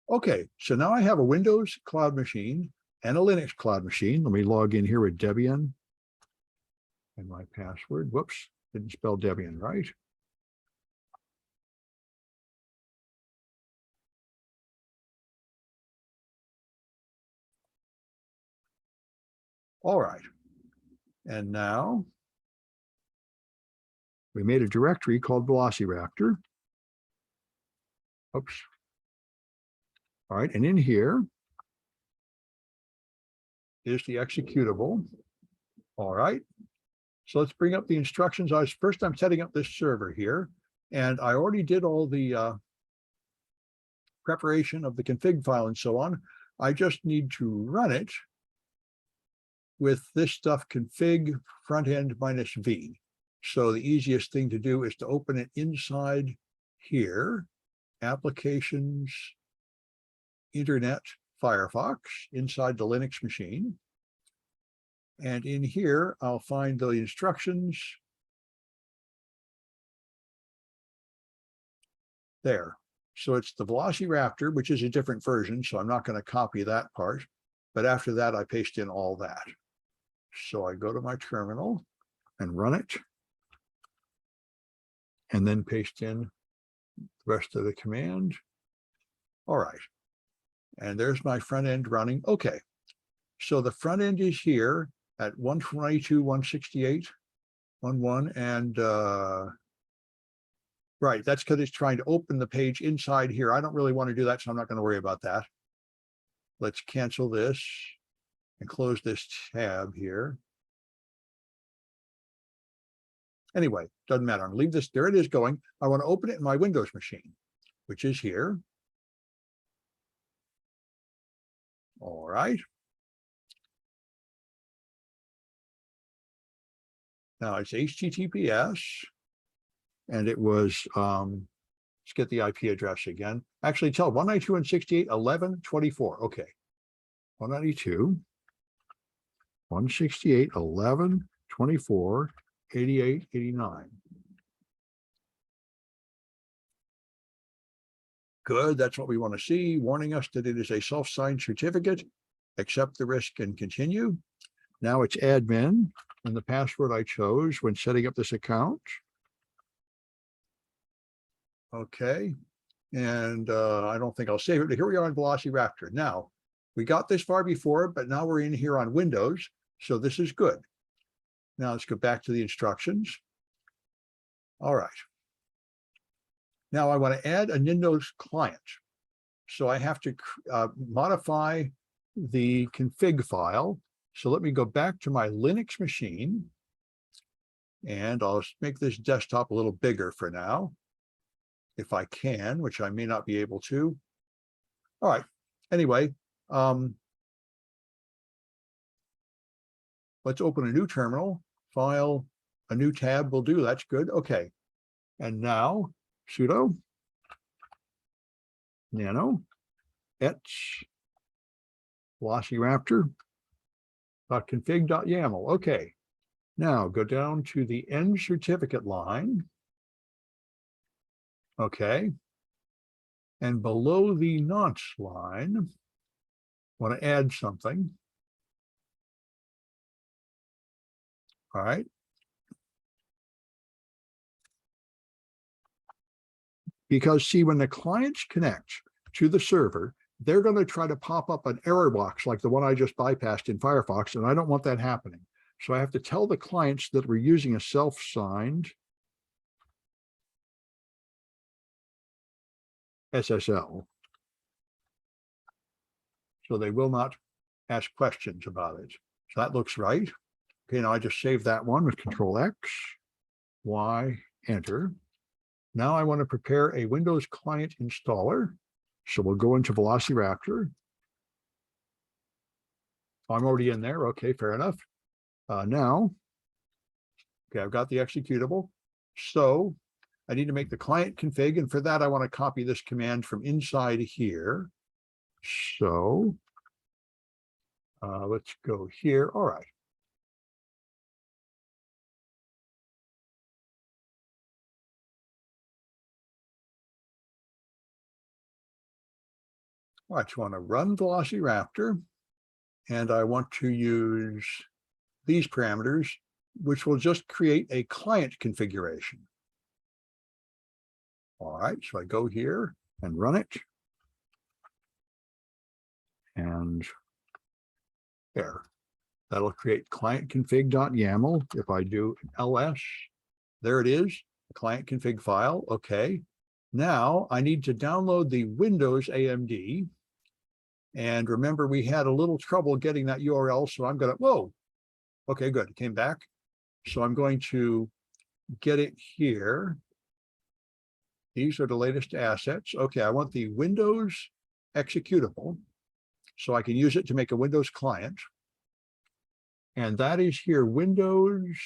Okay, so now I have a Windows cloud machine and a Linux cloud machine. Let me log in here with Debian and my password. Whoops, didn't spell Debian right. All right, and now we made a directory called Velociraptor. Oops. All right, and in here is the executable. All right, so let's bring up the instructions. I'm setting up this server here, and I already did all the preparation of the config file and so on. I just need to run it with this stuff config front end -v. So the easiest thing to do is to open it inside here, applications, internet, Firefox, inside the Linux machine. And in here, I'll find the instructions. There. So it's the Velociraptor, which is a different version, so I'm not going to copy that part. But after that, I paste in all that. So I go to my terminal and run it, and then paste in the rest of the command. All right. And there's my front end running. Okay. So the front end is here at 122.168.11, and right, that's because it's trying to open the page inside here. I don't really want to do that, so I'm not going to worry about that. Let's cancel this and close this tab here. Anyway, doesn't matter. I'm gonna leave this, there it is going. I want to open it in my Windows machine, which is here. All right. Now it's HTTPS, and it was, let's get the IP address again. Actually, tell 192.168.11.24. Okay. 192.168.11.24. 88, 89. Good, that's what we want to see, warning us that it is a self-signed certificate. Accept the risk and continue. Now it's admin and the password I chose when setting up this account. Okay, and I don't think I'll save it, but here we are on Velociraptor. Now, we got this far before, but now we're in here on Windows, so this is good. Now let's go back to the instructions. All right. Now I want to add a Windows client. So I have to modify the config file. So let me go back to my Linux machine, and I'll make this desktop a little bigger for now, if I can, which I may not be able to. All right. Anyway, let's open a new terminal, file, a new tab will do. That's good. Okay. And now sudo nano etch velociraptor.config.yaml. Okay. Now go down to the end certificate line. Okay. And below the nonce line, want to add something. All right. Because see, when the clients connect to the server, they're going to try to pop up an error box like the one I just bypassed in Firefox, and I don't want that happening. So I have to tell the clients that we're using a self-signed SSL. So they will not ask questions about it. So that looks right. Okay, now I just saved that one with Control X, Y, Enter. Now I want to prepare a Windows client installer. So we'll go into Velociraptor. I'm already in there. Okay, fair enough. Now, okay, I've got the executable. So I need to make the client config, and for that, I want to copy this command from inside here. So let's go here. All right. I just want to run Velociraptor, and I want to use these parameters, which will just create a client configuration. All right, so I go here and run it. And there, that'll create client config.yaml. If I do ls, there it is, the client config file. Okay, now I need to download the Windows AMD. And remember, we had a little trouble getting that URL, so I'm gonna, whoa, okay, good, it came back. So I'm going to get it here. These are the latest assets. Okay, I want the Windows executable, so I can use it to make a Windows client. And that is here, Windows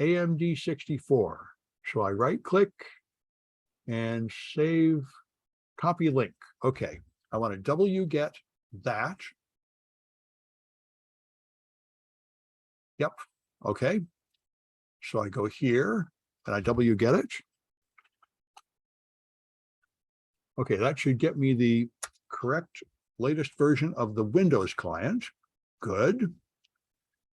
AMD 64. So I right click and save, copy link. Okay, I want to wget that. Yep, okay. So I go here and I wget it. Okay, that should get me the correct latest version of the Windows client. Good.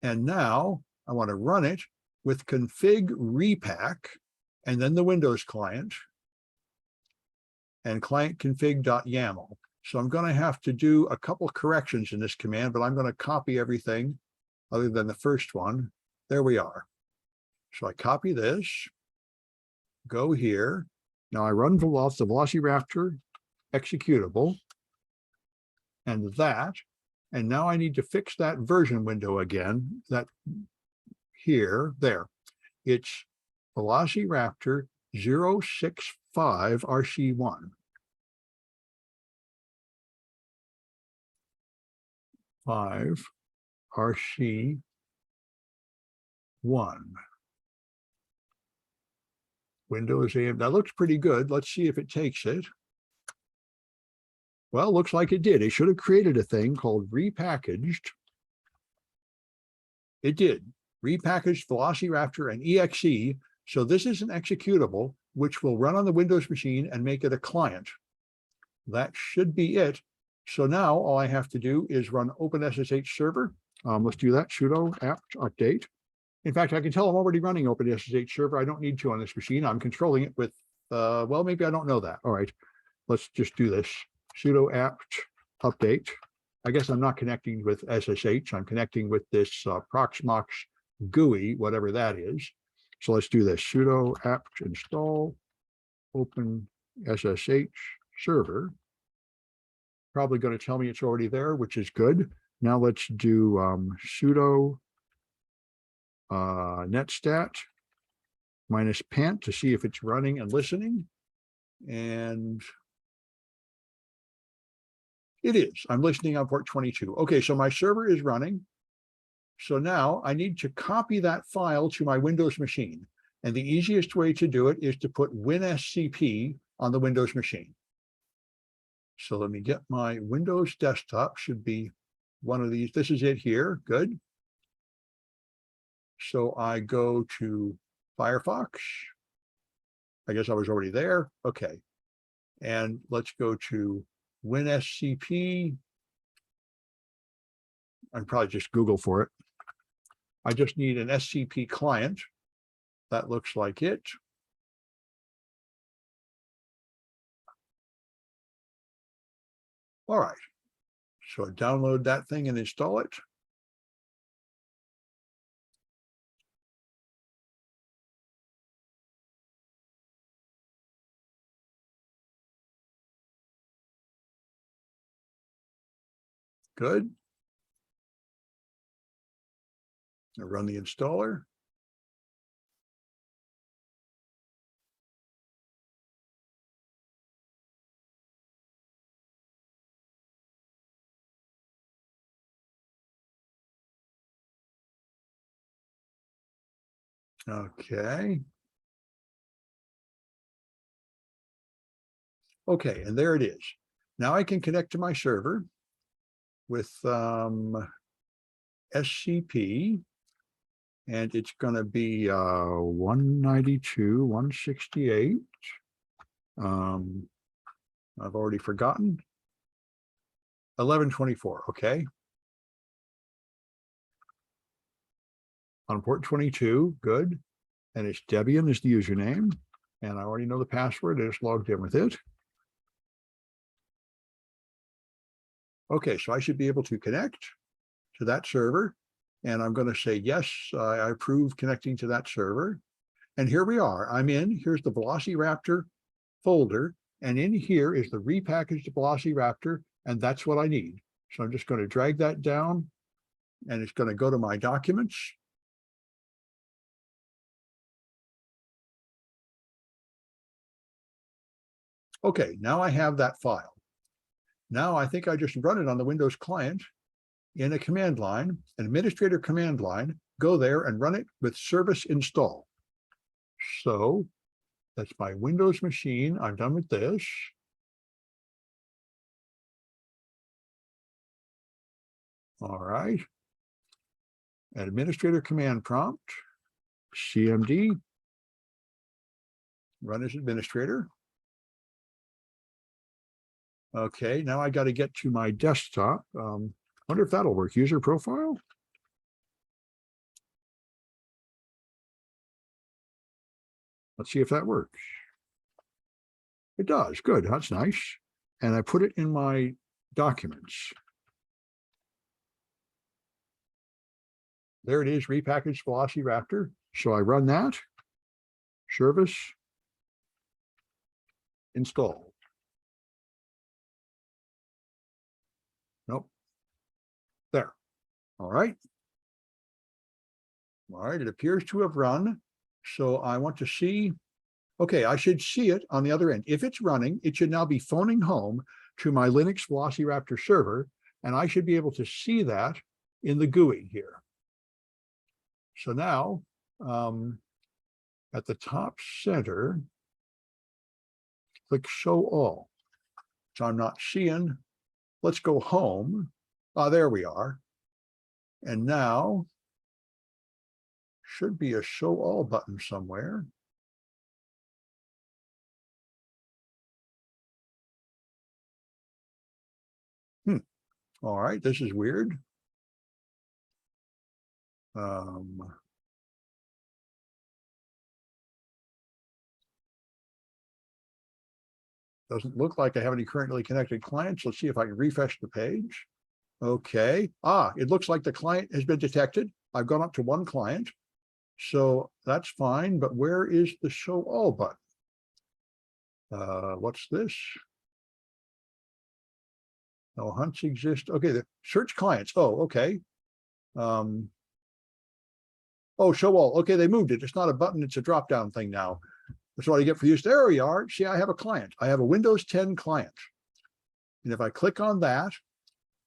And now I want to run it with config repack and then the Windows client and client config.yaml. So I'm going to have to do a couple corrections in this command, but I'm going to copy everything other than the first one. There we are. So I copy this, go here. Now I run the Velociraptor executable and that. And now I need to fix that version window again, that here, there. It's Velociraptor 065 RC1. 5 RC1. Windows AM, that looks pretty good. Let's see if it takes it. Well, looks like it did. It should have created a thing called repackaged. It did. Repackaged Velociraptor and exe. So this is an executable which will run on the Windows machine and make it a client. That should be it. So now all I have to do is run OpenSSH server. Let's do that, sudo apt update. In fact, I can tell I'm already running OpenSSH server. I don't need to on this machine. I'm controlling it with, well, maybe I don't know that. All right, let's just do this. Sudo apt update. I guess I'm not connecting with SSH. I'm connecting with this Proxmox GUI, whatever that is. So let's do this. Sudo apt install OpenSSH server. Probably going to tell me it's already there, which is good. Now let's do sudo netstat -pant to see if it's running and listening. And it is. I'm listening on port 22. Okay, so my server is running. So now I need to copy that file to my Windows machine. And the easiest way to do it is to put WinSCP on the Windows machine. So let me get my Windows desktop, should be one of these. This is it here, good. So I go to Firefox. I guess I was already there, okay. And let's go to WinSCP. I'd probably just Google for it. I just need an SCP client. That looks like it. All right, so download that thing and install it. Good. I'll run the installer. Okay. Okay, and there it is. Now I can connect to my server with SCP, and it's going to be 192.168. I've already forgotten. 1124, okay. On port 22, good. And it's Debian is the username. And I already know the password. I just logged in with it. Okay, so I should be able to connect to that server. And I'm going to say, yes, I approve connecting to that server. And here we are. I'm in. Here's the Velociraptor folder. And in here is the repackaged Velociraptor. And that's what I need. So I'm just going to drag that down. And it's going to go to my documents. Okay, now I have that file. Now I think I just run it on the Windows client in a command line, an administrator command line, go there and run it with service install. So that's my Windows machine. I'm done with this. All right. Administrator command prompt, CMD, run as administrator. Okay, now I got to get to my desktop. Wonder if that'll work. User profile. Let's see if that works. It does. Good. That's nice. And I put it in my documents. There it is, repackaged Velociraptor. So I run that. Service. Install. Nope. There. All right. All right. It appears to have run. So I want to see. Okay, I should see it on the other end. If it's running, it should now be phoning home to my Linux Velociraptor server, and I should be able to see that in the GUI here. So now, at the top center, click Show All. So I'm not seeing. Let's go home. There we are. And now, should be a Show All button somewhere. All right, this is weird. Doesn't look like I have any currently connected clients. Let's see if I can refresh the page. Okay. It looks like the client has been detected. I've gone up to one client. So that's fine. But where is the Show All button? What's this? No hunts exist. Okay, the search clients. Oh, okay. Oh, Show All. Okay, they moved it. It's not a button, it's a drop-down thing now. That's what I get for use. There we are. See, I have a client. I have a Windows 10 client. And if I click on that,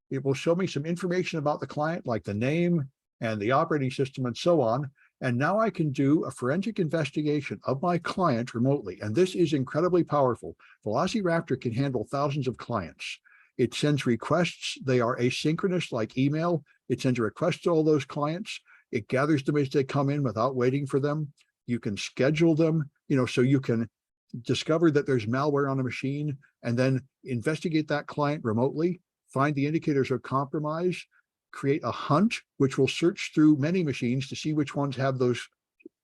it will show me some information about the client, like the name and the operating system and so on. And now I can do a forensic investigation of my client remotely. And this is incredibly powerful. Velociraptor can handle thousands of clients. It sends requests. They are asynchronous, like email. It sends a request to all those clients. It gathers them as they come in without waiting for them. You can schedule them, so you can discover that there's malware on a machine and then investigate that client remotely, find the indicators of compromise, create a hunt, which will search through many machines to see which ones have those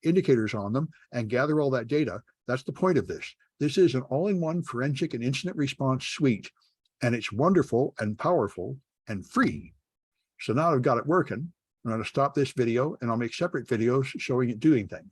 indicators on them and gather all that data. That's the point of this. This is an all-in-one forensic and incident response suite, and it's wonderful and powerful and free. So now I've got it working. I'm going to stop this video and I'll make separate videos showing it doing things.